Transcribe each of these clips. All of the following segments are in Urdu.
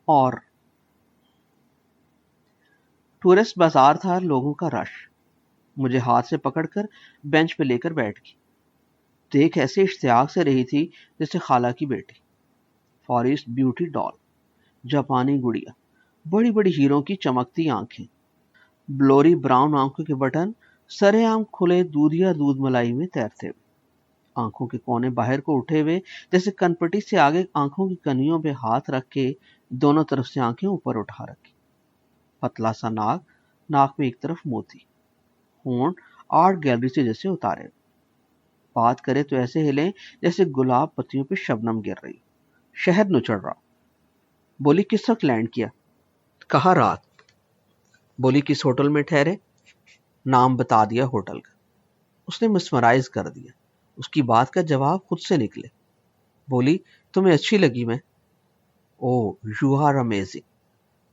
اور ٹورسٹ بازار تھا، لوگوں کا رش. مجھے ہاتھ سے پکڑ کر بینچ پہ لے کر بیٹھ گئی. دیکھ ایسے اشتیاق سے رہی تھی جیسے خالہ کی بیٹی. فارسٹ بیوٹی ڈال، جاپانی گڑیا، بڑی بڑی ہیروں کی چمکتی آنکھیں، بلوری براؤن آنکھوں کے بٹن سرے عام کھلے دودھیا دودھ ملائی میں تیرتے ہوئے، آنکھوں کے کونے باہر کو اٹھے ہوئے جیسے کنپٹی سے آگے آنکھوں کی کنیوں پہ ہاتھ رکھ کے دونوں طرف سے آنکھیں اوپر اٹھا رکھی، پتلا سا ناک، ناک میں ایک طرف موتی، ہونٹ آرٹ گیلری سے جیسے اتارے ہوئے. بات کرے تو ایسے ہلیں جیسے گلاب پتیوں پہ شبنم گر رہی، شہد نچڑ رہا. بولی کس وقت لینڈ کیا؟ کہا رات. بولی کس ہوٹل میں ٹھہرے؟ نام بتا دیا ہوٹل کا. اس نے مسمرائز کر دیا. اس کی بات کا جواب خود سے نکلے. بولی تمہیں اچھی لگی میں؟ او یو آر امیزنگ.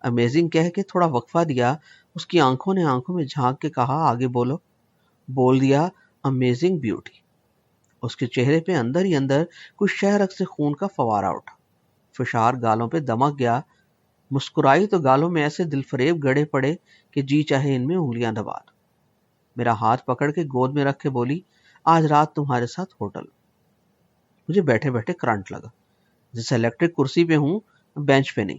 امیزنگ کہہ کے تھوڑا وقفہ دیا. اس کی آنکھوں نے آنکھوں میں جھانک کے کہا آگے بولو. بول دیا امیزنگ بیوٹی. اس کے چہرے پہ اندر ہی اندر کچھ شہرک سے خون کا فوارہ اٹھا، فشار گالوں پہ دمک گیا. مسکرائی تو گالوں میں ایسے دل فریب گڑے پڑے کہ جی چاہے ان میں انگلیاں دبا دو. میرا ہاتھ پکڑ کے گود میں رکھ کے بولی آج رات تمہارے ساتھ ہوٹل. مجھے بیٹھے بیٹھے کرنٹ لگا، جیسے الیکٹرک کرسی پہ ہوں، بینچ پہ نہیں.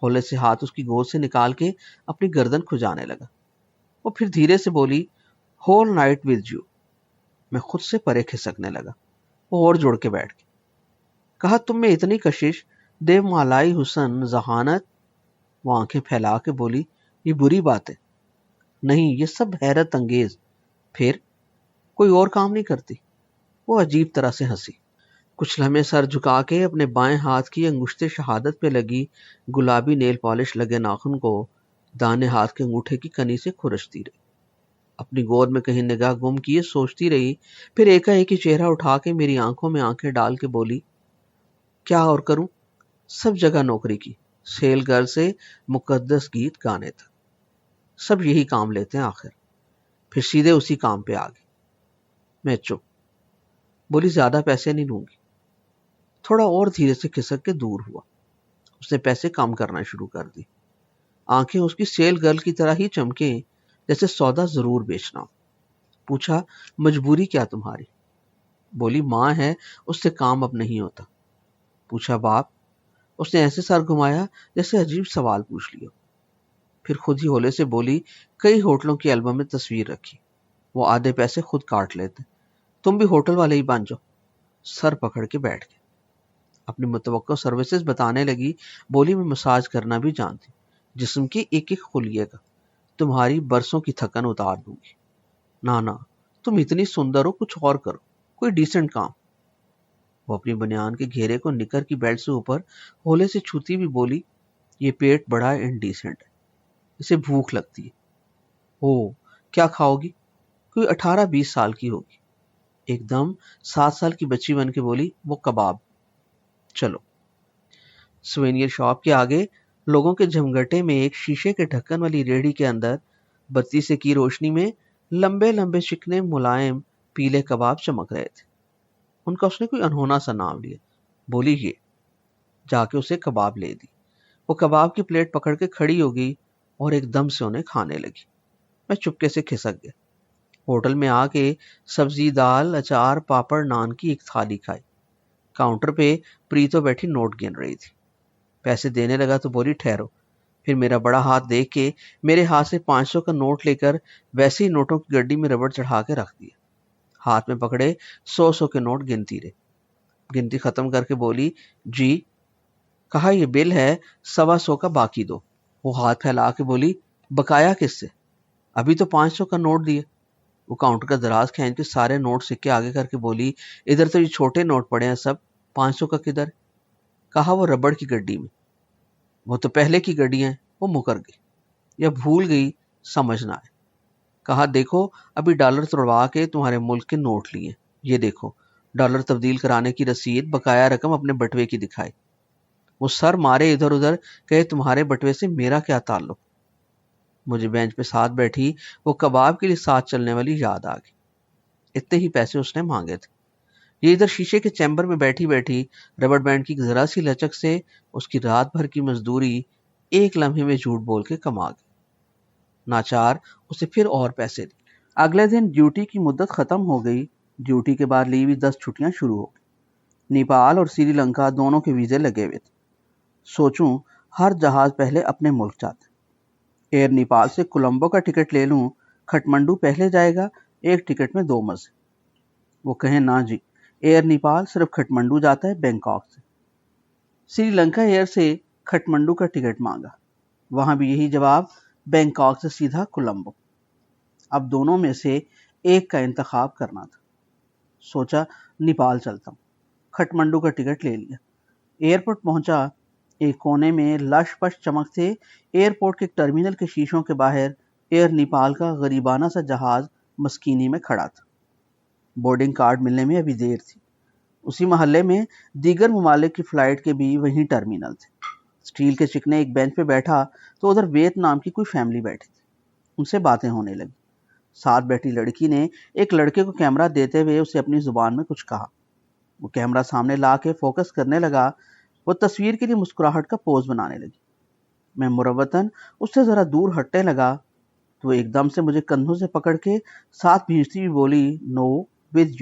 ہولے سے ہاتھ اس کی گود سے نکال کے اپنی گردن کھجانے لگا. وہ پھر دھیرے سے بولی ہول نائٹ ود یو. میں خود سے پرے کھسکنے لگا. وہ اور جوڑ کے بیٹھ گئی. کہا تم میں اتنی کشش، دیو مالائی حسن ذہانت. وہ آنکھیں پھیلا کے بولی یہ بری بات ہے. نہیں، یہ سب حیرت انگیز. پھر کوئی اور کام نہیں کرتی؟ وہ عجیب طرح سے ہنسی. کچھ لمحے سر جھکا کے اپنے بائیں ہاتھ کی انگشت شہادت پہ لگی گلابی نیل پالش لگے ناخن کو دانے ہاتھ کے انگوٹھے کی کنی سے کھرچتی رہی. اپنی گود میں کہیں نگاہ گم کیے سوچتی رہی. پھر ایک ہی چہرہ اٹھا کے میری آنکھوں میں آنکھیں ڈال کے بولی کیا اور کروں؟ سب جگہ نوکری کی، سیل گرل سے مقدس گیت گانے تک، سب یہی کام لیتے ہیں آخر. پھر سیدھے اسی کام پہ آ گئی. میں چپ. بولی زیادہ پیسے نہیں لوں گی. تھوڑا اور دھیرے سے کھسک کے دور ہوا. اس نے پیسے کم کرنا شروع کر دی. آنکھیں اس کی سیل گرل کی طرح ہی چمکیں جیسے سودا ضرور بیچنا ہو. پوچھا مجبوری کیا تمہاری؟ بولی ماں ہے، اس سے کام اب نہیں ہوتا. پوچھا باپ؟ اس نے ایسے سر گھمایا جیسے عجیب سوال پوچھ لیا. پھر خود ہی ہولے سے بولی کئی ہوٹلوں کی البم میں تصویر رکھی، وہ آدھے پیسے خود کاٹ لیتے، تم بھی ہوٹل والے ہی بن جاؤ. سر پکڑ کے بیٹھ گئے. اپنی متوقع سروسز بتانے لگی. بولی میں مساج کرنا بھی جانتی، جسم کے ایک ایک خلیے کا. تمہاری برسوں کی تھکن اتار دوں گی. نانا تم اتنی سندر ہو، کچھ اور کرو، کوئی ڈیسنٹ کام. وہ اپنی بنیان کے گھیرے کو نکر کی بیلٹ سے اوپر ہولے سے چھوتی بھی بولی یہ پیٹ بڑا انڈیسنٹ ہے، اسے بھوک لگتی ہے. او کیا کھاؤ گی؟ کوئی 18-20 سال کی ہوگی. ایک دم 7 سال کی بچی بن کے بولی وہ کباب. چلو. سوینئر شاپ کے آگے لوگوں کے جھمگٹے میں ایک شیشے کے ڈھکن والی ریڑھی کے اندر بتی سے کی روشنی میں لمبے لمبے چکنے ملائم پیلے کباب چمک رہے تھے. ان کا اس نے کوئی انہونا سا نام لیا. بولی یہ. جا کے اسے کباب لے دی. وہ کباب کی پلیٹ پکڑ کے کھڑی ہو گئی اور ایک دم سے انہیں کھانے لگی. میں چپکے سے کھسک گیا. ہوٹل میں آ کے سبزی دال اچار پاپڑ نان کی ایک تھالی کھائی. کاؤنٹر پہ پریتو بیٹھی نوٹ گن رہی تھی. پیسے دینے لگا تو بولی ٹھہرو. پھر میرا بڑا ہاتھ دیکھ کے میرے ہاتھ سے 500 کا نوٹ لے کر ویسے ہی نوٹوں کی گڈی میں ربڑ چڑھا کے رکھ دیا. ہاتھ میں پکڑے 100 کے نوٹ گنتی رہے. گنتی ختم کر کے بولی جی. کہا یہ بل ہے، 125 کا باقی دو. وہ ہاتھ پھیلا کے بولی بقایا کس سے؟ ابھی تو 500 کا نوٹ دیے. وہ کاؤنٹر کا دراز کھینچ کے سارے نوٹ سکے آگے کر کے بولی ادھر تو یہ چھوٹے نوٹ پڑے ہیں سب، 500 کا کدھر؟ کہا وہ ربڑ کی گڈی میں. وہ تو پہلے کی گڈی ہیں. وہ مکر گئی یا بھول گئی سمجھ نہ آئے. کہا دیکھو ابھی ڈالر توڑوا کے تمہارے ملک کے نوٹ لیے، یہ دیکھو. ڈالر تبدیل کرانے کی رسید بقایا رقم اپنے بٹوے کی دکھائی. وہ سر مارے ادھر ادھر، کہے تمہارے بٹوے سے میرا کیا تعلق. مجھے بینچ پہ ساتھ بیٹھی وہ کباب کے لیے ساتھ چلنے والی یاد آ گئی. اتنے ہی پیسے اس نے مانگے تھے. یہ ادھر شیشے کے چیمبر میں بیٹھی بیٹھی ربڑ بینڈ کی ذرا سی لچک سے اس کی رات بھر کی مزدوری ایک لمحے میں جھوٹ بول کے کما گئی۔ ناچار اسے پھر اور پیسے دی۔ اگلے دن ڈیوٹی کی مدت ختم ہو گئی۔ ڈیوٹی کے بعد لی ہوئی 10 چھٹیاں شروع ہو گئی۔ نیپال اور سری لنکا دونوں کے ویزے لگے ہوئے تھے۔ سوچوں ہر جہاز پہلے اپنے ملک جاتا ہے۔ ایئر نیپال سے کولمبو کا ٹکٹ لے لوں، کھٹمنڈو پہلے جائے گا، ایک ٹکٹ میں 2 مزے۔ وہ کہیں نہ جی، ایئر نیپال صرف کھٹمنڈو جاتا ہے بینکاک سے۔ سری لنکا ایئر سے کھٹمنڈو کا ٹکٹ مانگا، وہاں بھی یہی جواب، بینکاک سے سیدھا کولمبو۔ اب دونوں میں سے ایک کا انتخاب کرنا تھا۔ سوچا نیپال چلتا ہوں، کھٹمنڈو کا ٹکٹ لے لیا۔ ایئرپورٹ پہنچا، ایک کونے میں لش پش چمکتے ایئرپورٹ کے ٹرمینل کے شیشوں کے باہر ایئر نیپال کا غریبانہ سا جہاز مسکینی میں کھڑا تھا۔ بورڈنگ کارڈ ملنے میں ابھی دیر تھی۔ اسی محلے میں دیگر ممالک کی فلائٹ کے بھی وہیں ٹرمینل تھے۔ اسٹیل کے چکنے ایک بینچ پہ بیٹھا تو ادھر ویت نام کی کوئی فیملی بیٹھی تھی۔ ان سے باتیں ہونے لگی۔ ساتھ بیٹھی لڑکی نے ایک لڑکے کو کیمرہ دیتے ہوئے اسے اپنی زبان میں کچھ کہا۔ وہ کیمرہ سامنے لا کے فوکس کرنے لگا۔ وہ تصویر کے لیے مسکراہٹ کا پوز بنانے لگی۔ میں مروتاً اس سے ذرا دور ہٹنے لگا تو وہ ایک دم سے مجھے کندھوں سے پکڑ کے ساتھ بھینچتی ہوئی بولی، نو، ود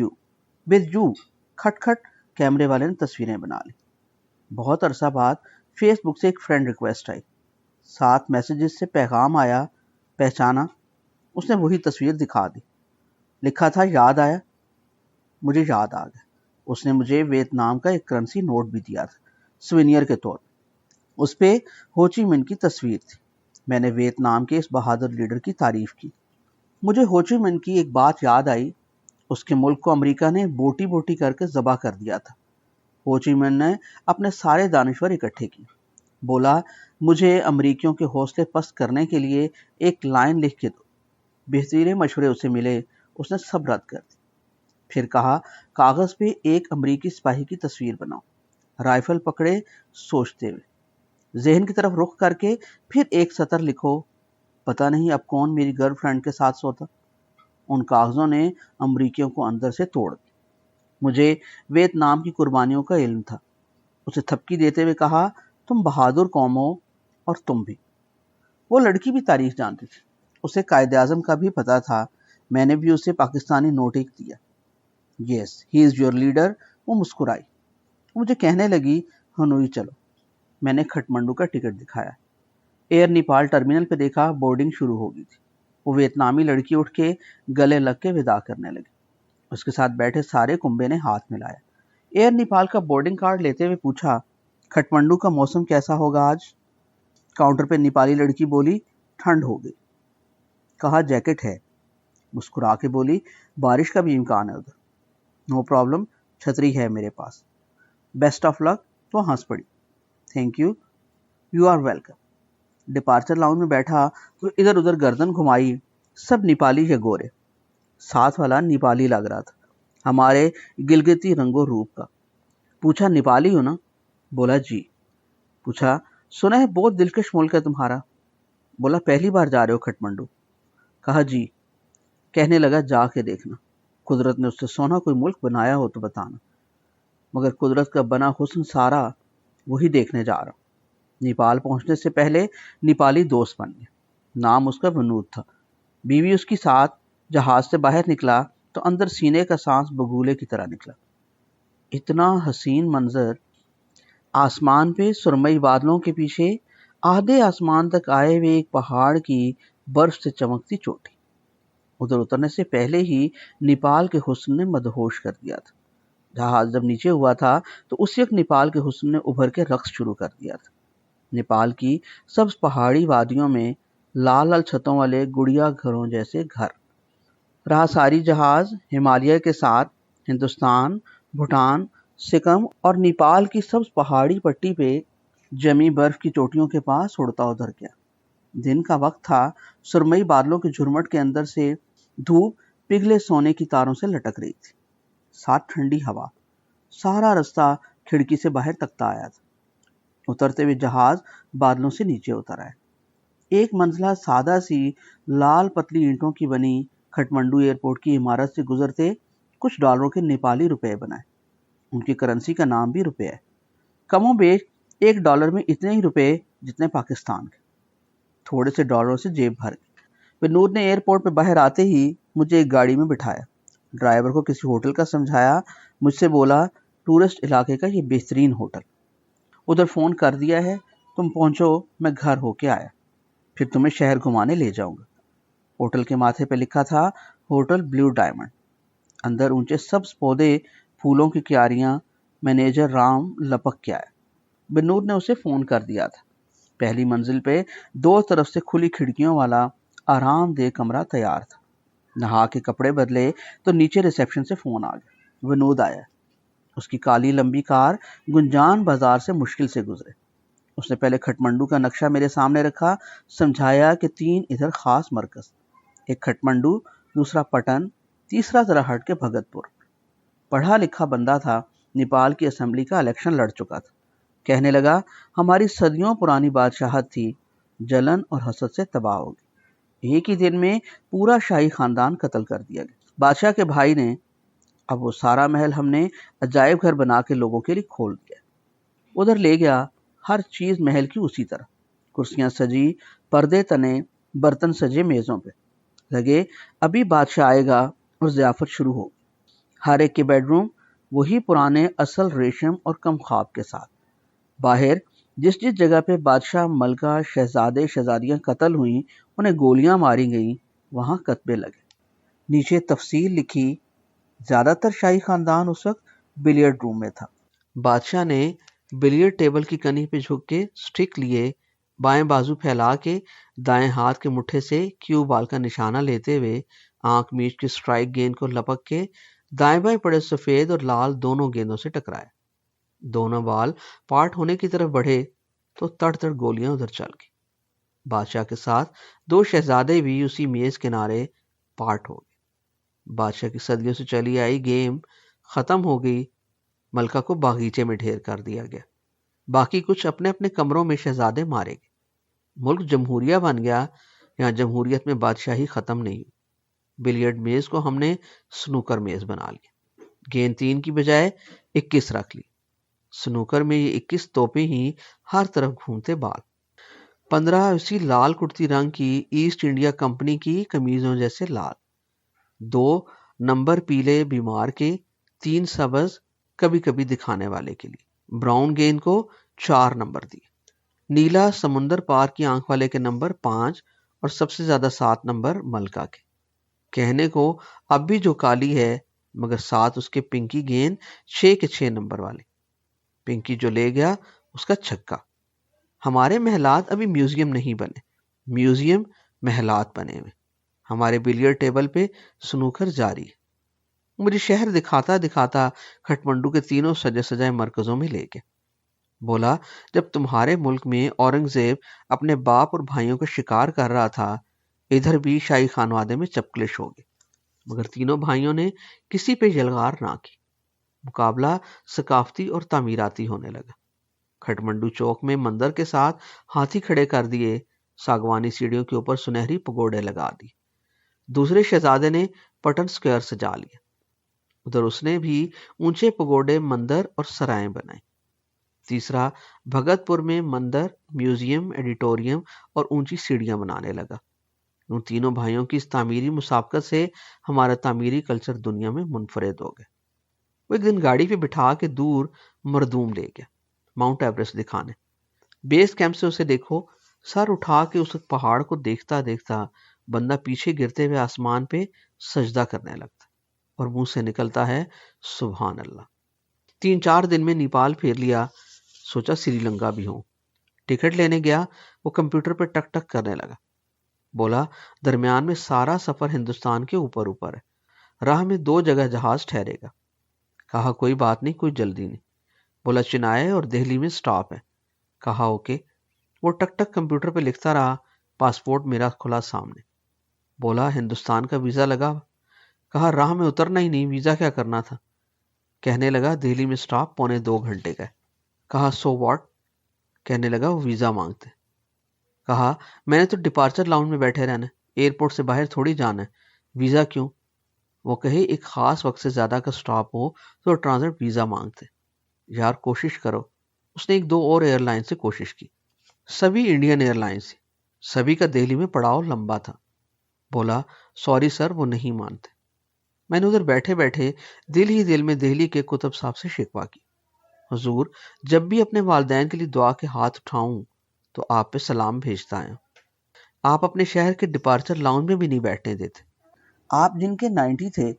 یو۔ کھٹ کھٹ کیمرے والے نے تصویریں بنا لی۔ بہت عرصہ بعد فیس بک سے ایک فرینڈ ریکویسٹ آئی، ساتھ میسیجز سے پیغام آیا، پہچانا۔ اس نے وہی تصویر دکھا دی، لکھا تھا یاد آیا۔ مجھے یاد آ گیا، اس نے مجھے ویتنام کا ایک کرنسی نوٹ بھی دیا تھا سوینئر کے طور پر۔ اس پہ ہوچی من کی تصویر تھی۔ میں نے ویتنام کے اس بہادر لیڈر کی تعریف کی۔ مجھے ہوچی من کی ایک بات یاد آئی، اس کے ملک کو امریکہ نے بوٹی بوٹی کر کے ذبح کر دیا تھا۔ ہوچی من نے اپنے سارے دانشور اکٹھے کیے، بولا مجھے امریکیوں کے حوصلے پست کرنے کے لیے ایک لائن لکھ کے دو۔ بہترین مشورے اسے ملے، اس نے سب رد کر دی۔ پھر کہا کاغذ پہ ایک امریکی سپاہی کی تصویر بناؤ، رائفل پکڑے سوچتے ہوئے، ذہن کی طرف رخ کر کے پھر ایک سطر لکھو، پتہ نہیں اب کون میری گرل فرینڈ کے ساتھ سوتا۔ ان کاغذوں نے امریکیوں کو اندر سے توڑ دی۔ مجھے ویتنام کی قربانیوں کا علم تھا۔ اسے تھپکی دیتے ہوئے کہا تم بہادر قوم ہو، اور تم بھی۔ وہ لڑکی بھی تاریخ جانتی تھی، اسے قائد اعظم کا بھی پتا تھا۔ میں نے بھی اسے پاکستانی نوٹ ایک دیا۔ یس ہی از یور لیڈر۔ وہ مسکرائی، مجھے کہنے لگی ہنوئی چلو۔ میں نے کھٹمنڈو کا ٹکٹ دکھایا۔ ایئر نیپال ٹرمینل پہ دیکھا، بورڈنگ شروع ہو گئی تھی۔ وہ ویتنامی لڑکی اٹھ کے گلے لگ کے وداع کرنے لگی۔ اس کے ساتھ بیٹھے سارے کنبے نے ہاتھ ملایا۔ ایئر نیپال کا بورڈنگ کارڈ لیتے ہوئے پوچھا کھٹمنڈو کا موسم کیسا ہوگا آج؟ کاؤنٹر پہ نیپالی لڑکی بولی ٹھنڈ ہو گئی۔ کہا جیکٹ ہے۔ مسکرا کے بولی بارش کا بھی امکان ہے ادھر۔ نو پرابلم، چھتری ہے میرے پاس۔ بیسٹ آف لک۔ تو ہنس پڑی۔ Thank you, you are welcome. Departure lounge میں بیٹھا تو ادھر ادھر گردن گھمائی، سب نیپالی یا گورے۔ ساتھ والا نیپالی لگ رہا تھا، ہمارے گلگتی رنگ و روپ کا۔ پوچھا نیپالی ہو نا؟ بولا جی۔ پوچھا سنا ہے بہت دلکش ملک ہے تمہارا؟ بولا پہلی بار جا رہے ہو کھٹمنڈو؟ کہا جی۔ کہنے لگا جا کے دیکھنا، قدرت نے اس سے سونا کوئی ملک بنایا ہو تو بتانا، مگر قدرت کا بنا حسن سارا وہی دیکھنے جا رہا ہوں۔ نیپال پہنچنے سے پہلے نیپالی دوست بن گیا، نام اس کا ونود تھا۔ بیوی اس کی ساتھ جہاز سے باہر نکلا تو اندر سینے کا سانس بگولے کی طرح نکلا۔ اتنا حسین منظر، آسمان پہ سرمئی بادلوں کے پیچھے آدھے آسمان تک آئے ہوئے ایک پہاڑ کی برف سے چمکتی چوٹی۔ ادھر اترنے سے پہلے ہی نیپال کے حسن نے مدہوش کر دیا تھا۔ جہاز جب نیچے ہوا تھا تو اسی وقت نیپال کے حسن نے ابھر کے رقص شروع کر دیا تھا۔ نیپال کی سبز پہاڑی وادیوں میں لال لال چھتوں والے گڑیا گھروں جیسے گھر۔ رہا ساری جہاز ہمالیہ کے ساتھ ہندوستان، بھوٹان، سکم اور نیپال کی سبز پہاڑی پٹی پہ جمی برف کی چوٹیوں کے پاس اڑتا ادھر گیا۔ دن کا وقت تھا، سرمئی بادلوں کے جھرمٹ کے اندر سے دھوپ پگھلے سونے کی تاروں سے لٹک رہی تھی، ساتھ ٹھنڈی ہوا۔ سارا رستہ کھڑکی سے باہر تکتا آیا تھا۔ اترتے ہوئے جہاز بادلوں سے نیچے اتر آئے۔ ایک منزلہ سادہ سی لال پتلی اینٹوں کی بنی کھٹمنڈو ایئرپورٹ کی عمارت سے گزرتے کچھ ڈالروں کے نیپالی روپے بنائے۔ ان کی کرنسی کا نام بھی روپے ہے. کم و بیش $1 میں اتنے ہی روپے جتنے پاکستان کے. تھوڑے سے ڈالروں سے جیب بھر گئی. بنور نے ایئرپورٹ پہ باہر آتے ہی مجھے ایک گاڑی میں بٹھایا. ڈرائیور کو کسی ہوٹل کا سمجھایا. مجھ سے بولا ٹورسٹ علاقے کا یہ بہترین ہوٹل. ادھر فون کر دیا ہے, تم پہنچو, میں گھر ہو کے آیا, پھر تمہیں شہر گھمانے لے جاؤں گا. ہوٹل کے ماتھے پہ لکھا تھا ہوٹل بلیو ڈائمنڈ. اندر اونچے سبز پودے, پھولوں کی کیاریاں. مینیجر رام لپک کے آیا. بنور نے اسے فون کر دیا تھا. پہلی منزل پہ 2 طرف سے کھلی کھڑکیوں والا آرام دہ کمرہ تیار تھا. نہا کے کپڑے بدلے تو نیچے ریسیپشن سے فون آ گیا. ونود آیا. اس کی کالی لمبی کار گنجان بازار سے مشکل سے گزرے. اس نے پہلے کھٹمنڈو کا نقشہ میرے سامنے رکھا, سمجھایا کہ 3 ادھر خاص مرکز, ایک کھٹمنڈو, دوسرا پٹن, تیسرا ذرا ہٹ کے بھگت پور. پڑھا لکھا بندہ تھا, نیپال کی اسمبلی کا الیکشن لڑ چکا تھا. کہنے لگا ہماری صدیوں پرانی بادشاہت تھی, جلن اور حسد سے تباہ ہو گئی. ایک ہی دن میں پورا شاہی خاندان قتل کر دیا گیا. بادشاہ کے بھائی نے, اب وہ سارا محل ہم نے عجائب گھر بنا کے لوگوں کے لیے کھول دیا. ادھر لے گیا, ہر چیز محل کی اسی طرح, کرسیاں سجی, پردے تنے, برتن سجے میزوں پہ. لگے ابھی بادشاہ آئے گا اور ضیافت شروع ہو. ہر ایک کے بیڈ روم وہی پرانے اصل ریشم اور کم خواب کے ساتھ. باہر جس جس جگہ پہ بادشاہ, ملکہ, شہزادے, شہزادیاں قتل ہوئیں, انہیں گولیاں ماری گئیں, وہاں کتبے لگے. نیچے تفصیل لکھی, زیادہ تر شاہی خاندان اس وقت بلیئرڈ روم میں تھا. بادشاہ نے بلیئرڈ ٹیبل کی کنی پہ جھک کے سٹک لیے, بائیں بازو پھیلا کے دائیں ہاتھ کے مٹھے سے کیو بال کا نشانہ لیتے ہوئے آنکھ میچ کے سٹرائک گیند کو لپک کے دائیں بائیں پڑے سفید اور لال دونوں گیندوں سے ٹکرایا. دونوں بال پارٹ ہونے کی طرف بڑھے تو تڑ تڑ گولیاں ادھر چل گئی. بادشاہ کے ساتھ 2 شہزادے بھی اسی میز کنارے پارٹ ہو گئے. بادشاہ کی صدیوں سے چلی آئی گیم ختم ہو گئی. ملکہ کو باغیچے میں ڈھیر کر دیا گیا. باقی کچھ اپنے اپنے کمروں میں شہزادے مارے گئے. ملک جمہوریہ بن گیا. یہاں جمہوریت میں بادشاہی ختم نہیں ہوئی. بلیئرڈ میز کو ہم نے سنوکر میز بنا لیا. گیند 3 کی بجائے 21 رکھ لی. سنوکر میں یہ 21 توپیں ہی ہر طرف گھومتے بال. 15 اسی لال کرتی رنگ کی ایسٹ انڈیا کمپنی کی قمیضوں جیسے لال. 2 نمبر پیلے بیمار کے, 3 سبز کبھی کبھی دکھانے والے کے لیے. براؤن گیند کو 4 نمبر دیے. نیلا سمندر پار کی آنکھ والے کے نمبر 5 اور سب سے زیادہ 7 نمبر ملکہ کے. کہنے کو اب بھی جو کالی ہے, مگر ساتھ اس کے پنکی گیند 6 کے 6 نمبر والی. پنکی جو لے گیا اس کا چھکا. ہمارے محلات ابھی میوزیم نہیں بنے, میوزیم محلات بنے ہوئے. ہمارے بلیئرڈ ٹیبل پہ سنوکر جاری ہے. مجھے شہر دکھاتا دکھاتا کھٹمنڈو کے 3 سجے سجائے مرکزوں میں لے گیا. بولا جب تمہارے ملک میں اورنگزیب اپنے باپ اور بھائیوں کا شکار کر رہا تھا, ادھر بھی شاہی خانوادے میں چپکلش ہو گئی, مگر تینوں بھائیوں نے کسی پہ یلغار نہ کی. مقابلہ ثقافتی اور تعمیراتی ہونے لگا. کھٹمنڈو چوک میں مندر کے ساتھ ہاتھی کھڑے کر دیے, ساگوانی سیڑھیوں کے اوپر سنہری پگوڑے لگا دی. دوسرے شہزادے نے پٹن سکوئر سجا لیا. ادھر اس نے بھی اونچے پگوڑے, مندر اور سرائیں بنائیں. تیسرا بھگت پور میں مندر, میوزیم, ایڈیٹوریم اور اونچی سیڑھیاں بنانے لگا. ان تینوں بھائیوں کی اس تعمیری مسابقت سے ہمارا تعمیری کلچر دنیا میں منفرد ہو گیا. وہ ایک دن گاڑی پہ بٹھا کے دور مردوم لے گیا, ماؤنٹ ایوریسٹ دکھانے. بیس کیمپ سے اسے دیکھو, سر اٹھا کے اس پہاڑ کو دیکھتا دیکھتا بندہ پیچھے گرتے ہوئے آسمان پہ سجدہ کرنے لگتا, اور منہ سے نکلتا ہے سبحان اللہ. 3-4 دن میں نیپال پھیر لیا, سوچا سری لنکا بھی ہوں. ٹکٹ لینے گیا, وہ کمپیوٹر پہ ٹک ٹک کرنے لگا. بولا درمیان میں سارا سفر ہندوستان کے اوپر اوپر ہے, راہ میں 2 جگہ جہاز ٹھہرے گا. کہا کوئی بات نہیں, کوئی جلدی نہیں. بولا چنائے اور دہلی میں سٹاپ ہے. کہا اوکے. وہ ٹک ٹک کمپیوٹر پہ لکھتا رہا, پاسپورٹ میرا کھلا سامنے. بولا ہندوستان کا ویزا لگا. کہا راہ میں اترنا ہی نہیں, ویزا کیا کرنا تھا. کہنے لگا دہلی میں سٹاپ 2.25 گھنٹے کا ہے. کہا سو واٹ. کہنے لگا وہ ویزا مانگتے. کہا میں نے تو ڈپارچر لاؤنج میں بیٹھے رہنا ہے, ایئرپورٹ سے باہر تھوڑی جانا ہے, ویزا کیوں. وہ کہے ایک خاص وقت سے زیادہ کا سٹاپ ہو تو ٹرانزٹ ویزا مانگتے. یار کوشش کرو. اس نے ایک دو اور ایئر لائن سے کوشش کی، سبھی انڈین ایئر لائن سے. سبھی کا دہلی میں پڑاؤ لمبا تھا. بولا سوری سر، وہ نہیں مانتے. میں نے ادھر بیٹھے بیٹھے دل ہی دل میں دہلی کے کتب صاحب سے شکوہ کی، حضور جب بھی اپنے والدین کے لیے دعا کے ہاتھ اٹھاؤں تو آپ پہ سلام بھیجتا آیا. آپ اپنے شہر کے ڈپارچر لاؤنج میں بھی نہیں بیٹھنے دیتے. آپ جن کے 90 تھے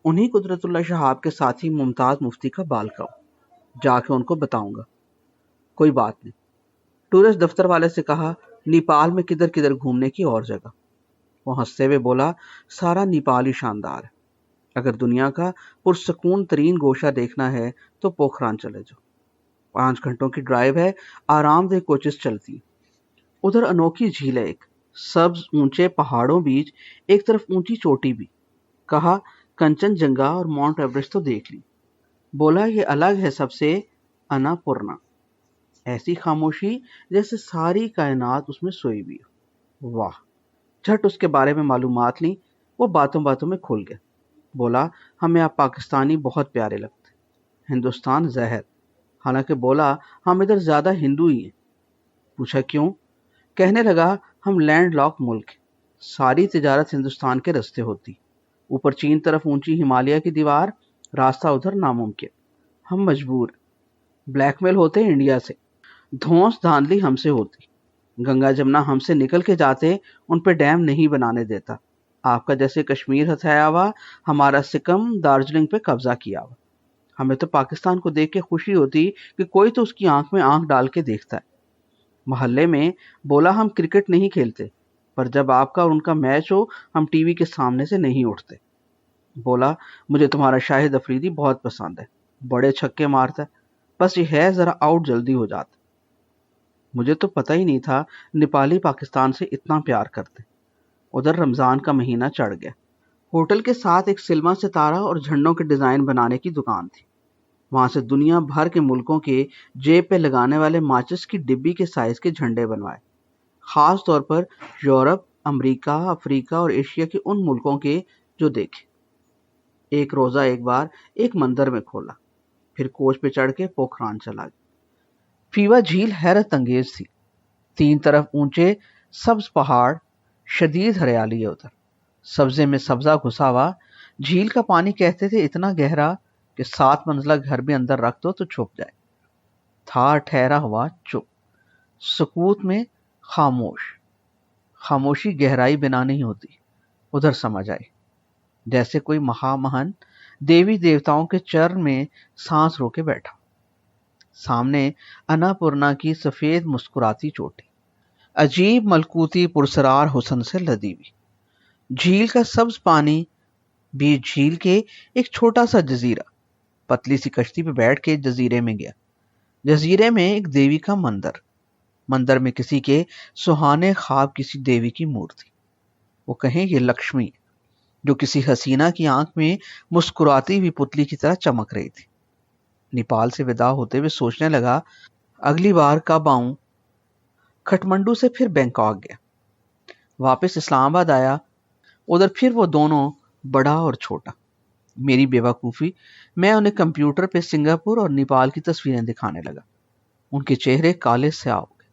انہی قدرت اللہ شہاب کے ساتھی ممتاز مفتی کا بال کاؤ. جا کے ان کو بتاؤں گا. کوئی بات نہیں. ٹورسٹ دفتر والے سے کہا نیپال میں کدھر کدھر گھومنے کی اور جگہ. وہ ہنستے ہوئے بولا سارا نیپال ہی شاندار ہے. اگر دنیا کا پرسکون ترین گوشہ دیکھنا ہے تو پوکھران چلے جاؤ. 5 گھنٹوں کی ڈرائیو ہے، آرام دہ کوچز چلتی ہیں. ادھر انوکھی جھیل ہے، ایک سبز اونچے پہاڑوں بیچ، ایک طرف اونچی چوٹی بھی. کہا کنچن جنگا اور ماؤنٹ ایوریسٹ تو دیکھ لی. بولا یہ الگ ہے سب سے، انا پورنا. ایسی خاموشی جیسے ساری کائنات اس میں سوئی بھی ہو. واہ. جھٹ اس کے بارے میں معلومات لیں. وہ باتوں باتوں میں کھل گیا. بولا ہمیں آپ پاکستانی بہت پیارے لگتے، ہندوستان زہر. حالانکہ بولا ہم ادھر زیادہ ہندو ہی ہیں. پوچھا کیوں؟ کہنے لگا ہم لینڈ لاک ملک ہیں، ساری تجارت ہندوستان کے رستے ہوتی. اوپر چین طرف اونچی ہمالیہ کی دیوار، راستہ ادھر ناممکن. ہم مجبور. بلیک میل ہوتے انڈیا سے، دھونس دھاندلی ہم سے ہوتی. گنگا جمنا ہم سے نکل کے جاتے، ان پہ ڈیم نہیں بنانے دیتا. آپ کا جیسے کشمیر ہتھیایا ہوا، ہمارا سکم دارجلنگ پہ قبضہ کیا ہوا. ہمیں تو پاکستان کو دیکھ کے خوشی ہوتی کہ کوئی تو اس کی آنکھ میں آنکھ ڈال کے دیکھتا ہے. محلے میں بولا ہم کرکٹ نہیں کھیلتے، پر جب آپ کا اور ان کا میچ ہو ہم ٹی وی کے سامنے سے نہیں اٹھتے. بولا مجھے تمہارا شاہد افریدی بہت پسند ہے، بڑے چھکے مارتا ہے، بس یہ ہے ذرا آؤٹ جلدی ہو جاتا. مجھے تو پتہ ہی نہیں تھا نیپالی پاکستان سے اتنا پیار کرتے. ادھر رمضان کا مہینہ چڑھ گیا. ہوٹل کے ساتھ ایک سلما ستارہ اور جھنڈوں کے ڈیزائن بنانے کی دکان تھی. وہاں سے دنیا بھر کے ملکوں کے جیب پہ لگانے والے ماچس کی ڈبی کے سائز کے جھنڈے بنوائے، خاص طور پر یورپ، امریکہ، افریقہ اور ایشیا کے ان ملکوں کے جو دیکھے. ایک روزہ ایک بار ایک مندر میں کھولا، پھر کوچ پہ چڑھ کے پوکھران چلا گیا. فیوا جھیل حیرت انگیز تھی. 3 طرف اونچے سبز پہاڑ، شدید ہریالی ہے ادھر، سبزے میں سبزہ گھسا ہوا. جھیل کا پانی کہتے تھے اتنا گہرا کہ 7 منزلہ گھر بھی اندر رکھ دو تو چھپ جائے. تھا ٹھہرا ہوا چپ، سکوت میں خاموش. خاموشی گہرائی بنا نہیں ہوتی. ادھر سمجھ آئی جیسے کوئی مہامہن دیوی دیوتاؤں کے چرن میں سانس رو کے بیٹھا. سامنے اناپورنا کی سفید مسکراتی چوٹی، عجیب ملکوتی پرسرار حسن سے لدی ہوئی. جھیل کا سبز پانی، بیچ جھیل کے ایک چھوٹا سا جزیرہ. پتلی سی کشتی پہ بیٹھ کے جزیرے میں گیا. جزیرے میں ایک دیوی کا مندر، مندر میں کسی کے سہانے خواب کسی دیوی کی مورتی. وہ کہیں یہ لکشمی، جو کسی حسینہ کی آنکھ میں مسکراتی ہوئی پتلی کی طرح چمک رہی تھی. نیپال سے ودا ہوتے ہوئے سوچنے لگا اگلی بار کب آؤں. کھٹمنڈو سے پھر بینکاک گیا، واپس اسلام آباد آیا. ادھر پھر وہ دونوں، بڑا اور چھوٹا. میری بیوقوفی، میں انہیں کمپیوٹر پہ سنگاپور اور نیپال کی تصویریں دکھانے لگا. ان کے چہرے کالے سیاہ ہو گئے.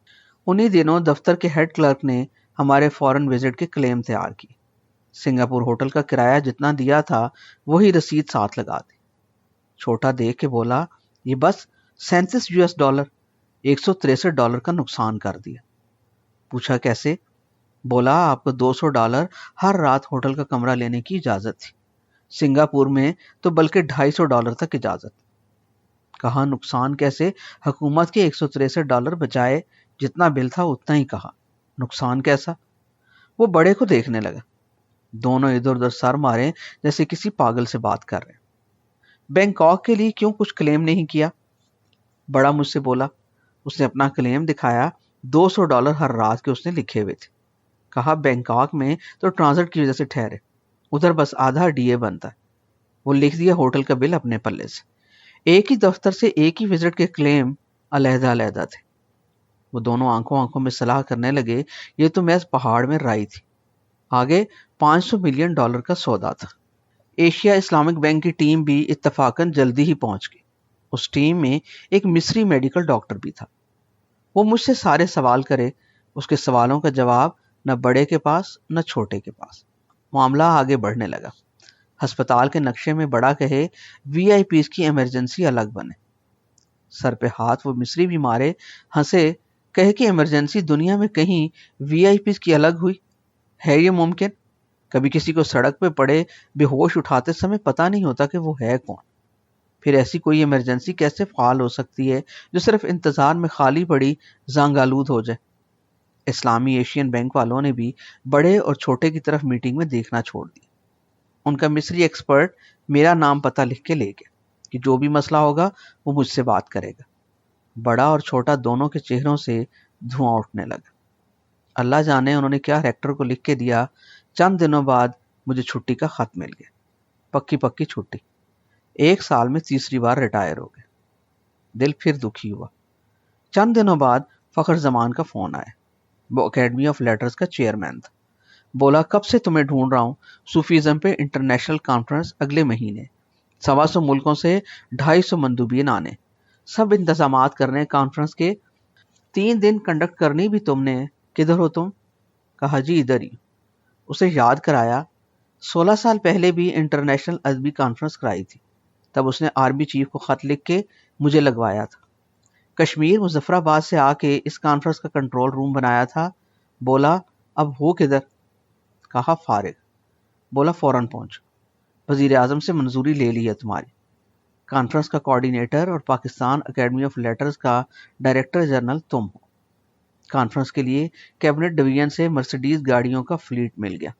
انہی دنوں دفتر کے ہیڈ کلرک نے ہمارے فورن وزٹ کے کلیم تیار کی. سنگاپور ہوٹل کا کرایہ جتنا دیا تھا وہی رسید ساتھ لگا دی. چھوٹا دیکھ کے بولا یہ بس $37، $163 کا نقصان کر دیا. پوچھا کیسے؟ بولا آپ کو $200 ہر رات ہوٹل کا کمرہ لینے کی اجازت تھی، سنگاپور میں تو بلکہ $250 تک اجازت. کہا نقصان کیسے؟ حکومت کے $163 بچائے، جتنا بل تھا اتنا ہی کہا. نقصان کیسا؟ وہ بڑے کو دیکھنے لگا. دونوں ادھر ادھر سر مارے جیسے کسی پاگل سے بات کر رہے. بینکاک کے لیے کیوں کچھ کلیم نہیں کیا؟ بڑا مجھ سے بولا. اس نے اپنا کلیم دکھایا. $200 ہر رات کے اس نے لکھے ہوئے تھے. کہا بینکاک میں تو ٹرانزٹ کی وجہ سے ٹھہرے، ادھر بس آدھا ڈی اے بنتا ہے. وہ لکھ دیا ہوٹل کا بل اپنے پلے سے. ایک ہی دفتر سے ایک ہی وزٹ کے کلیم علیحدہ علیحدہ تھے. وہ دونوں آنکھوں آنکھوں میں صلاح کرنے لگے یہ تو محض پہاڑ میں رائی تھی، آگے $500 ملین کا سودا تھا. ایشیا اسلامک بینک کی ٹیم بھی اتفاقاً جلدی ہی پہنچ گئی۔ اس ٹیم میں ایک مصری میڈیکل ڈاکٹر بھی تھا۔ وہ مجھ سے سارے سوال کرے، اس کے سوالوں کا جواب نہ بڑے کے پاس نہ چھوٹے کے پاس۔ معاملہ آگے بڑھنے لگا۔ ہسپتال کے نقشے میں بڑا کہے وی آئی پیز کی ایمرجنسی الگ بنے۔ سر پہ ہاتھ وہ مصری بھی مارے، ہنسے، کہے کہ ایمرجنسی دنیا میں کہیں وی آئی پیز کی الگ ہوئی ہے؟ یہ ممکن؟ کبھی کسی کو سڑک پہ پڑے بے ہوش اٹھاتے سمے پتہ نہیں ہوتا کہ وہ ہے کون۔ پھر ایسی کوئی ایمرجنسی کیسے فعال ہو سکتی ہے جو صرف انتظار میں خالی پڑی زنگ آلود ہو جائے؟ اسلامی ایشین بینک والوں نے بھی بڑے اور چھوٹے کی طرف میٹنگ میں دیکھنا چھوڑ دیا۔ ان کا مصری ایکسپرٹ میرا نام پتہ لکھ کے لے گیا کہ جو بھی مسئلہ ہوگا وہ مجھ سے بات کرے گا۔ بڑا اور چھوٹا دونوں کے چہروں سے دھواں اٹھنے لگا۔ اللہ جانے انہوں نے کیا ریکٹر کو لکھ کے دیا۔ چند دنوں بعد مجھے چھٹی کا خط مل گیا، پکی پکی چھٹی۔ 1 سال میں تیسری بار ریٹائر ہو گئے۔ دل پھر دکھی ہوا۔ چند دنوں بعد فخر زمان کا فون آیا۔ وہ اکیڈمی آف لیٹرز کا چیئرمین تھا۔ بولا کب سے تمہیں ڈھونڈ رہا ہوں، صوفیزم پہ انٹرنیشنل کانفرنس اگلے مہینے، 125 ملکوں سے 250 مندوبین آنے، سب انتظامات کرنے کانفرنس کے، 3 دن کنڈکٹ کرنی بھی تم نے۔ کدھر ہو تم؟ کہا جی ادھر ہی۔ اسے یاد کرایا 16 سال پہلے بھی انٹرنیشنل ادبی کانفرنس کرائی تھی، تب اس نے آرمی چیف کو خط لکھ کے مجھے لگوایا تھا۔ کشمیر مظفر آباد سے آ کے اس کانفرنس کا کنٹرول روم بنایا تھا۔ بولا اب ہو کدھر؟ کہا فارغ۔ بولا فوراً پہنچ، وزیر اعظم سے منظوری لے لی ہے تمہاری۔ کانفرنس کا کوارڈینیٹر اور پاکستان اکیڈمی آف لیٹرز کا ڈائریکٹر جنرل تم ہو۔ کانفرنس کے لیے کیبنٹ ڈویژن سے مرسیڈیز گاڑیوں کا فلیٹ مل گیا۔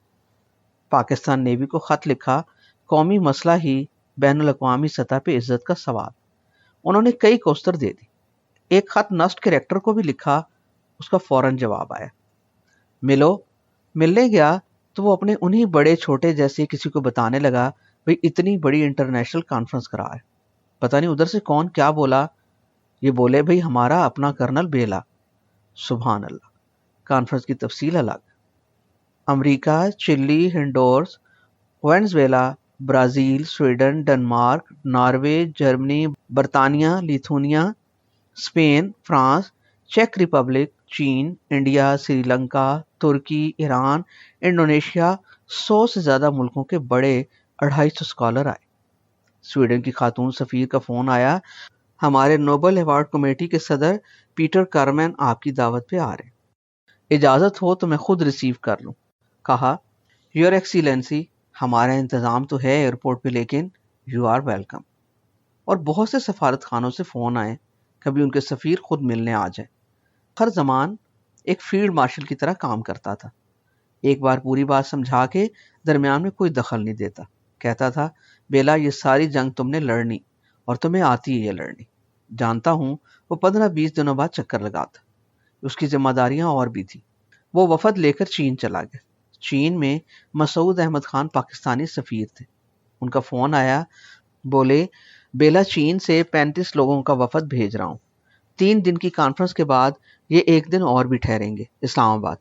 پاکستان نیوی کو خط لکھا، قومی مسئلہ ہی بین الاقوامی سطح پہ عزت کا سوال۔ انہوں نے کئی کوستر دے دی۔ ایک خط نسٹ کے ریکٹر کو بھی لکھا، اس کا فوراً جواب آیا۔ ملو۔ ملنے گیا تو وہ اپنے انہی بڑے چھوٹے جیسے کسی کو بتانے لگا بھئی اتنی بڑی انٹرنیشنل کانفرنس کرا ہے۔ پتہ نہیں ادھر سے کون کیا بولا، یہ بولے بھئی ہمارا اپنا کرنل بیلا۔ سبحان اللہ۔ کانفرنس کی تفصیل الگ۔ امریکہ، Chile, Honduras, Venezuela, Brazil, Sweden, Denmark, Norway, Germany, برطانیہ، لیتھونیا، اسپین، فرانس، چیک ریپبلک، چین، India, Sri Lanka, Turkey, Iran, Indonesia, 100 سے زیادہ ملکوں کے بڑے 250 اسکالر آئے۔ سویڈن کی خاتون سفیر کا فون آیا، ہمارے نوبل ایوارڈ کمیٹی کے صدر پیٹر کارمین آپ کی دعوت پہ آ رہے ہیں، اجازت ہو تو میں خود ریسیو کر لوں۔ کہا یور ایکسیلنسی، ہمارا انتظام تو ہے ایئرپورٹ پہ لیکن یو آر ویلکم۔ اور بہت سے سفارت خانوں سے فون آئے، کبھی ان کے سفیر خود ملنے آ جائیں۔ ہر زمان ایک فیلڈ مارشل کی طرح کام کرتا تھا۔ ایک بار پوری بات سمجھا کے درمیان میں کوئی دخل نہیں دیتا۔ کہتا تھا بیلا یہ ساری جنگ تم نے لڑنی اور تمہیں آتی ہے یہ لڑنی۔ جانتا ہوں وہ 15-20 دنوں بعد چکر لگاتا۔ اس کی ذمہ داریاں اور بھی تھیں۔ وہ وفد لے کر چین چلا گیا۔ چین میں مسعود احمد خان پاکستانی سفیر تھے۔ ان کا فون آیا، بولے بیلا چین سے 35 لوگوں کا وفد بھیج رہا ہوں۔ 3 دن کی کانفرنس کے بعد یہ 1 دن اور بھی ٹھہریں گے اسلام آباد۔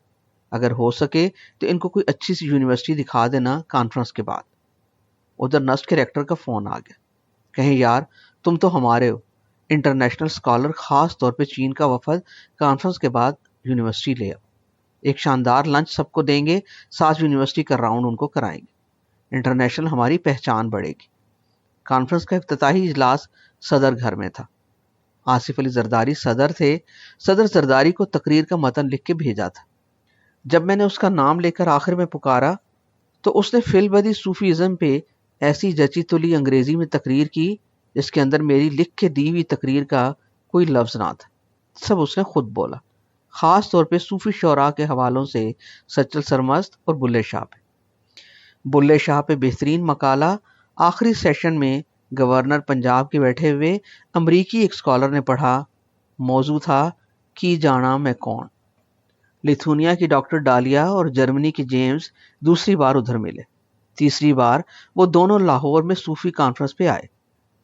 اگر ہو سکے تو ان کو کوئی اچھی سی یونیورسٹی دکھا دینا کانفرنس کے بعد۔ ادھر نسٹ کے ریکٹر کا فون آ گیا، کہیں یار تم تو ہمارے ہو، انٹرنیشنل اسکالر، خاص طور پہ چین کا وفد کانفرنس کے بعد یونیورسٹی لے آؤ۔ ایک شاندار لنچ سب کو دیں گے، ساتھ یونیورسٹی کا راؤنڈ ان کو کرائیں گے۔ انٹرنیشنل ہماری پہچان بڑھے گی۔ کانفرنس کا افتتاحی اجلاس صدر گھر میں تھا۔ آصف علی زرداری صدر تھے۔ صدر زرداری کو تقریر کا متن لکھ کے بھیجا تھا۔ جب میں نے اس کا نام لے کر آخر میں پکارا تو اس نے فی البدی صوفیزم پہ ایسی جچی تلی انگریزی میں تقریر کی جس کے اندر میری لکھ کے دی ہوئی تقریر کا کوئی لفظ نہ تھا۔ سب اس نے خود بولا، خاص طور پہ صوفی شعراء کے حوالوں سے سچل سرمست اور بلے شاہ پہ۔ بلے شاہ پہ بہترین مقالہ آخری سیشن میں گورنر پنجاب کے بیٹھے ہوئے امریکی ایک اسکالر نے پڑھا۔ موضوع تھا کی جانا میں کون۔ لیتھونیا کی ڈاکٹر ڈالیا اور جرمنی کی جیمز دوسری بار ادھر ملے۔ تیسری بار وہ دونوں لاہور میں صوفی کانفرنس پہ آئے،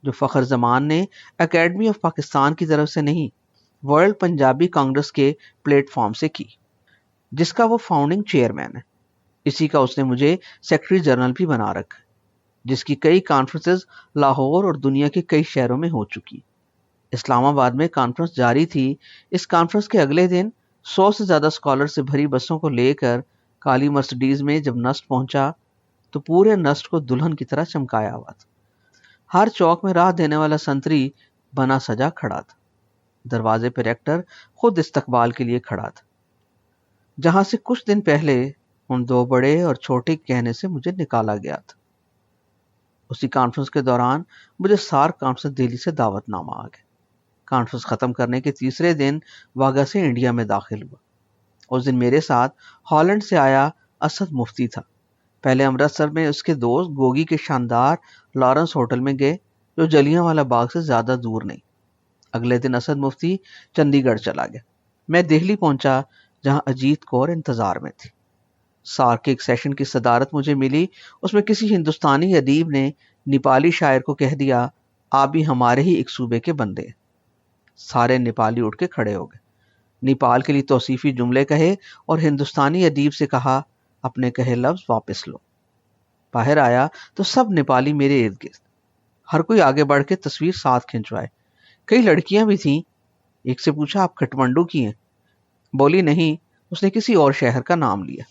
جو فخر زمان نے اکیڈمی آف پاکستان کی طرف سے نہیں، ورلڈ پنجابی کانگریس کے پلیٹ فارم سے کی، جس کا وہ فاؤنڈنگ چیئرمین ہے۔ اسی کا اس نے مجھے سیکرٹری جنرل بھی بنا رکھا۔ جس کی کئی کانفرنسز لاہور اور دنیا کے کئی شہروں میں ہو چکی۔ اسلام آباد میں کانفرنس جاری تھی۔ اس کانفرنس کے اگلے دن 100 سے زیادہ اسکالر سے بھری بسوں کو لے کر کالی مرسڈیز میں جب نسٹ پہنچا تو پورے نسٹ کو دلہن کی طرح چمکایا ہوا تھا۔ ہر چوک میں راہ دینے والا سنتری بنا سجا کھڑا تھا۔ دروازے پہ ریکٹر خود استقبال کے لیے کھڑا تھا، جہاں سے کچھ دن پہلے ان دو بڑے اور چھوٹے کہنے سے مجھے نکالا گیا تھا۔ اسی کانفرنس کے دوران مجھے سارک کانفرنس دہلی سے دعوت نامہ آ گیا۔ کانفرنس ختم کرنے کے تیسرے دن واگا سے انڈیا میں داخل ہوا۔ اس دن میرے ساتھ ہالینڈ سے آیا اسد مفتی تھا۔ پہلے امرتسر میں اس کے دوست گوگی کے شاندار لارنس ہوٹل میں گئے، جو جلیاں والا باغ سے زیادہ دور نہیں۔ اگلے دن اسد مفتی چنڈی گڑھ چلا گیا۔ میں دہلی پہنچا، جہاں اجیت کور انتظار میں تھی۔ سارک کے ایک سیشن کی صدارت مجھے ملی۔ اس میں کسی ہندوستانی ادیب نے نیپالی شاعر کو کہہ دیا، آپ بھی ہمارے ہی ایک صوبے کے بندے ہیں۔ سارے نیپالی اٹھ کے کھڑے ہو گئے، نیپال کے لیے توصیفی جملے کہے اور ہندوستانی ادیب سے کہا، اپنے کہے لفظ واپس لو۔ باہر آیا تو سب نیپالی میرے ارد گرد، ہر کوئی آگے بڑھ کے تصویر ساتھ کھنچوائے۔ کئی لڑکیاں بھی تھیں۔ ایک سے پوچھا، آپ کھٹمنڈو کی ہیں؟ بولی نہیں، اس نے کسی اور شہر کا نام لیا۔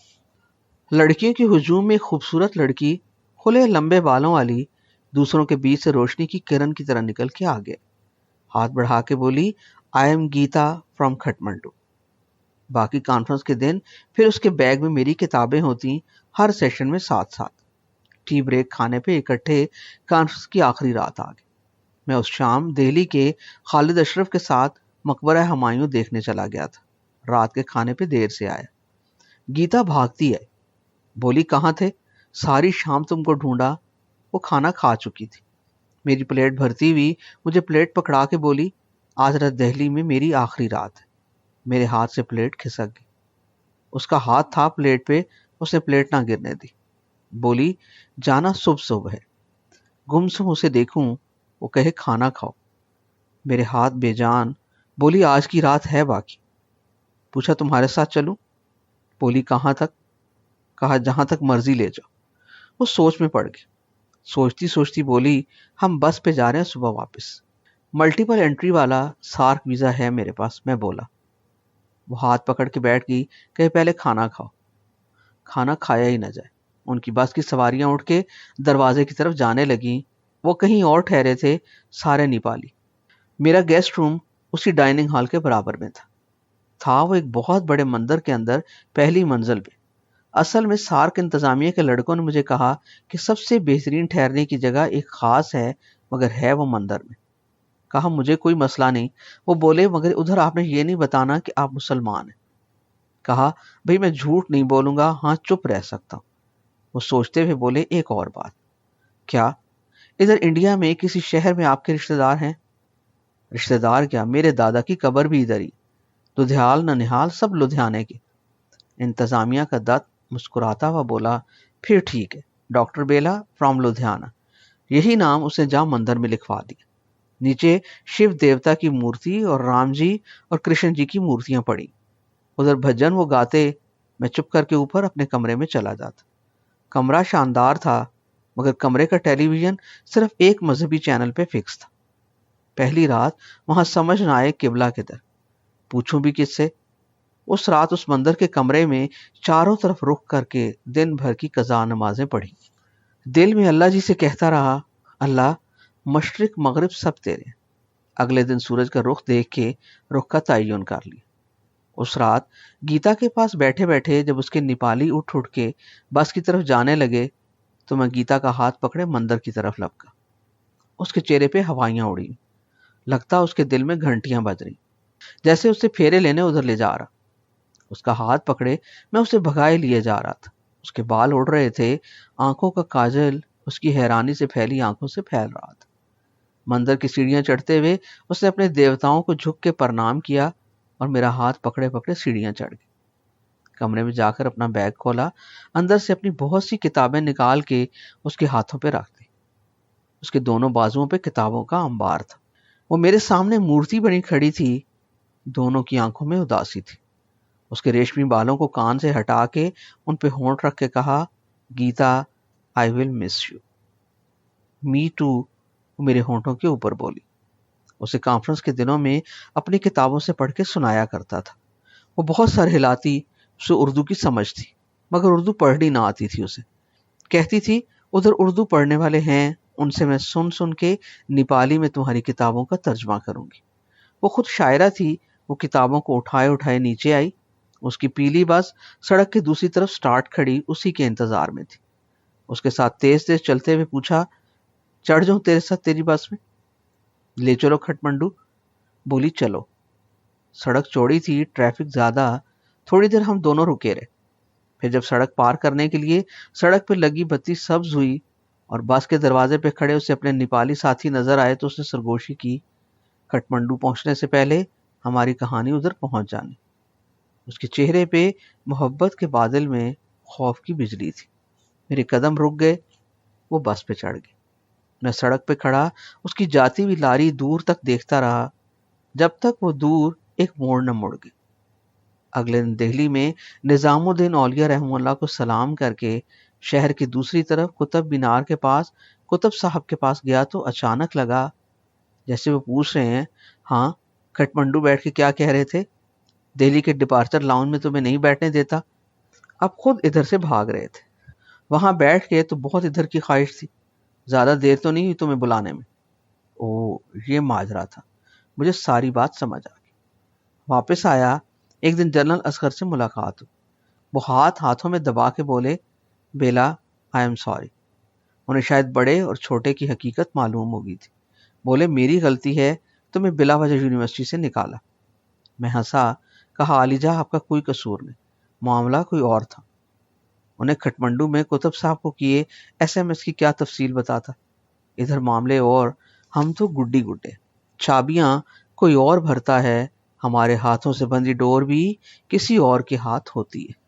لڑکیوں کے ہجوم میں ایک خوبصورت لڑکی، کھلے لمبے بالوں والی، دوسروں کے بیچ سے روشنی کی کرن کی طرح نکل کے آگے ہاتھ بڑھا کے بولی، I am Geeta from Kathmandu. باقی کانفرنس کے دن پھر اس کے بیگ میں میری کتابیں ہوتی، ہر سیشن میں ساتھ ساتھ۔ ٹی بریک کھانے پہ اکٹھے کانفرنس کی آخری رات آ گئی۔ میں اس شام دہلی کے خالد اشرف کے ساتھ مقبرہ ہمایوں دیکھنے چلا گیا تھا۔ رات کے کھانے پہ دیر سے آیا۔ گیتا بھاگتی ہے، بولی کہاں تھے؟ ساری شام تم کو ڈھونڈا۔ وہ کھانا کھا چکی تھی۔ میری پلیٹ بھرتی ہوئی مجھے پلیٹ پکڑا کے بولی، آج رات دہلی میں میری آخری رات ہے۔ میرے ہاتھ سے پلیٹ کھسک گئی۔ اس کا ہاتھ تھا پلیٹ پہ، اس نے پلیٹ نہ گرنے دی۔ بولی، جانا صبح صبح ہے، گمسم اسے دیکھوں، وہ کہے کھانا کھاؤ۔ میرے ہاتھ بے جان۔ بولی، آج کی رات ہے باقی۔ پوچھا، تمہارے ساتھ چلوں؟ بولی، کہاں تک؟ کہا، جہاں تک مرضی لے جاؤ۔ وہ سوچ میں پڑ گئی۔ سوچتی سوچتی بولی، ہم بس پہ جا رہے ہیں صبح واپس۔ ملٹیپل انٹری والا سارک ویزا ہے میرے پاس، میں بولا۔ وہ ہاتھ پکڑ کے بیٹھ گئی، کہے پہلے کھانا کھاؤ۔ کھانا کھایا ہی نہ جائے۔ ان کی بس کی سواریاں اٹھ کے دروازے کی طرف جانے لگیں۔ وہ کہیں اور ٹھہرے تھے، سارے نیپالی۔ میرا گیسٹ روم اسی ڈائننگ ہال کے برابر میں تھا وہ ایک بہت بڑے مندر کے اندر پہلی منزل پہ۔ اصل میں سارک انتظامیہ کے لڑکوں نے مجھے کہا کہ سب سے بہترین ٹھہرنے کی جگہ ایک خاص ہے، مگر ہے وہ مندر میں۔ کہا، مجھے کوئی مسئلہ نہیں۔ وہ بولے، مگر ادھر آپ نے یہ نہیں بتانا کہ آپ مسلمان ہیں۔ کہا، بھئی میں جھوٹ نہیں بولوں گا، ہاں چپ رہ سکتا ہوں۔ وہ سوچتے ہوئے بولے، ایک اور بات۔ کیا؟ ادھر انڈیا میں کسی شہر میں آپ کے رشتہ دار ہیں؟ رشتہ دار کیا، میرے دادا کی قبر بھی ادھر ہی، لدھیال ننہال سب لدھیانے کے۔ انتظامیہ کا دت مسکراتا ہوا بولا، پھر ٹھیک ہے، ڈاکٹر بیلا فرام لدھیانہ۔ یہی نام اس نے جہاں مندر میں لکھوا دیا۔ نیچے شیو دیوتا کی مورتی اور رام جی اور کرشن جی کی مورتیاں پڑی۔ ادھر بھجن وہ گاتے، میں چپ کر کے اوپر اپنے کمرے میں چلا جاتا۔ کمرہ شاندار تھا، مگر کمرے کا ٹیلی ویژن صرف ایک مذہبی چینل پہ فکس تھا۔ پہلی رات وہاں سمجھ نہ آئے قبلہ کدھر، پوچھوں بھی کس سے۔ اس رات اس مندر کے کمرے میں چاروں طرف رخ کر کے دن بھر کی قضا نمازیں پڑھی۔ دل میں اللہ جی سے کہتا رہا، اللہ مشرق مغرب سب تیرے۔ اگلے دن سورج کا رخ دیکھ کے رخ کا تعین کر لیا۔ اس رات گیتا کے پاس بیٹھے بیٹھے جب اس کے نیپالی اٹھ کے بس کی طرف جانے لگے تو میں گیتا کا ہاتھ پکڑے مندر کی طرف لپکا۔ اس کے چہرے پہ ہوائیاں اڑی، لگتا اس کے دل میں گھنٹیاں بج رہی، جیسے اسے پھیرے لینے ادھر لے جا رہا۔ اس کا ہاتھ پکڑے میں اسے بھگائے لیے جا رہا تھا۔ اس کے بال اڑ رہے تھے، آنکھوں کا کاجل اس کی حیرانی سے پھیلی آنکھوں سے پھیل رہا تھا۔ مندر کی سیڑھیاں چڑھتے ہوئے اس نے اپنے دیوتاؤں کو جھک کے پرنام کیا اور میرا ہاتھ پکڑے پکڑے سیڑھیاں چڑھ گئی۔ کمرے میں جا کر اپنا بیگ کھولا، اندر سے اپنی بہت سی کتابیں نکال کے اس کے ہاتھوں پہ رکھ دی۔ اس کے دونوں بازوؤں پہ کتابوں کا انبار تھا۔ وہ میرے سامنے مورتی بنی کھڑی تھی، دونوں کی آنکھوں میں اداسی تھی۔ اس کے ریشمی بالوں کو کان سے ہٹا کے ان پہ ہونٹ رکھ کے کہا، گیتا آئی ول مس یو۔ می ٹو میرے ہونٹوں کے اوپر بولی۔ اسے کانفرنس کے دنوں میں اپنی کتابوں سے پڑھ کے سنایا کرتا تھا۔ وہ بہت سر ہلاتی، اسے اردو کی سمجھ تھی، مگر اردو پڑھنی نہ آتی تھی اسے۔ کہتی تھی ادھر اردو پڑھنے والے ہیں، ان سے میں سن سن کے نیپالی میں تمہاری کتابوں کا ترجمہ کروں گی۔ وہ خود شاعرہ تھی۔ وہ کتابوں کو اٹھائے اٹھائے نیچے آئی۔ اس کی پیلی بس سڑک کے دوسری طرف سٹارٹ کھڑی اسی کے انتظار میں تھی۔ اس کے ساتھ تیز تیز چلتے ہوئے پوچھا، چڑھ جاؤں تیرے ساتھ تیری بس میں؟ لے چلو کھٹمنڈو۔ بولی چلو۔ سڑک چوڑی تھی، ٹریفک زیادہ۔ تھوڑی دیر ہم دونوں رکے رہے۔ پھر جب سڑک پار کرنے کے لیے سڑک پہ لگی بتی سبز ہوئی اور بس کے دروازے پہ کھڑے اسے اپنے نیپالی ساتھی نظر آئے تو اس نے سرگوشی کی، کھٹمنڈو پہنچنے سے پہلے ہماری کہانی ادھر پہنچ جانی۔ اس کے چہرے پہ محبت کے بادل میں خوف کی بجلی تھی۔ میرے قدم رک گئے۔ وہ بس پہ چڑھ گئی۔ میں سڑک پہ کھڑا اس کی جاتی ہوئی لاری دور تک دیکھتا رہا، جب تک وہ دور ایک موڑ نہ مڑ گئی۔ اگلے دن دہلی میں نظام الدین اولیاء رحمہ اللہ کو سلام کر کے شہر کی دوسری طرف قطب مینار کے پاس قطب صاحب کے پاس گیا تو اچانک لگا جیسے وہ پوچھ رہے ہیں، ہاں کھٹمنڈو بیٹھ کے کیا کہہ رہے تھے؟ دہلی کے ڈپارچر لاؤنج میں تمہیں نہیں بیٹھنے دیتا۔ اب خود ادھر سے بھاگ رہے تھے۔ وہاں بیٹھ کے تو بہت ادھر کی خواہش تھی، زیادہ دیر تو نہیں ہوئی تمہیں بلانے میں۔ او، یہ ماجرا تھا۔ مجھے ساری بات سمجھ آ گئی۔ واپس آیا، ایک دن جنرل اصغر سے ملاقات ہوئی۔ وہ ہاتھوں میں دبا کے بولے، بیلا آئی ایم سوری۔ انہیں شاید بڑے اور چھوٹے کی حقیقت معلوم ہو گئی تھی۔ بولے میری غلطی ہے، تمہیں بلا وجہ یونیورسٹی سے نکالا۔ میں ہنسا، کہا علی جا آپ کا کوئی قصور نہیں، معاملہ کوئی اور تھا۔ انہیں کھٹمنڈو میں قطب صاحب کو کیے SMS کی کیا تفصیل بتاتا؟ ادھر معاملے اور، ہم تو گڈی گڈے۔ چابیاں کوئی اور بھرتا ہے، ہمارے ہاتھوں سے بندی ڈور بھی کسی اور کے ہاتھ ہوتی ہے۔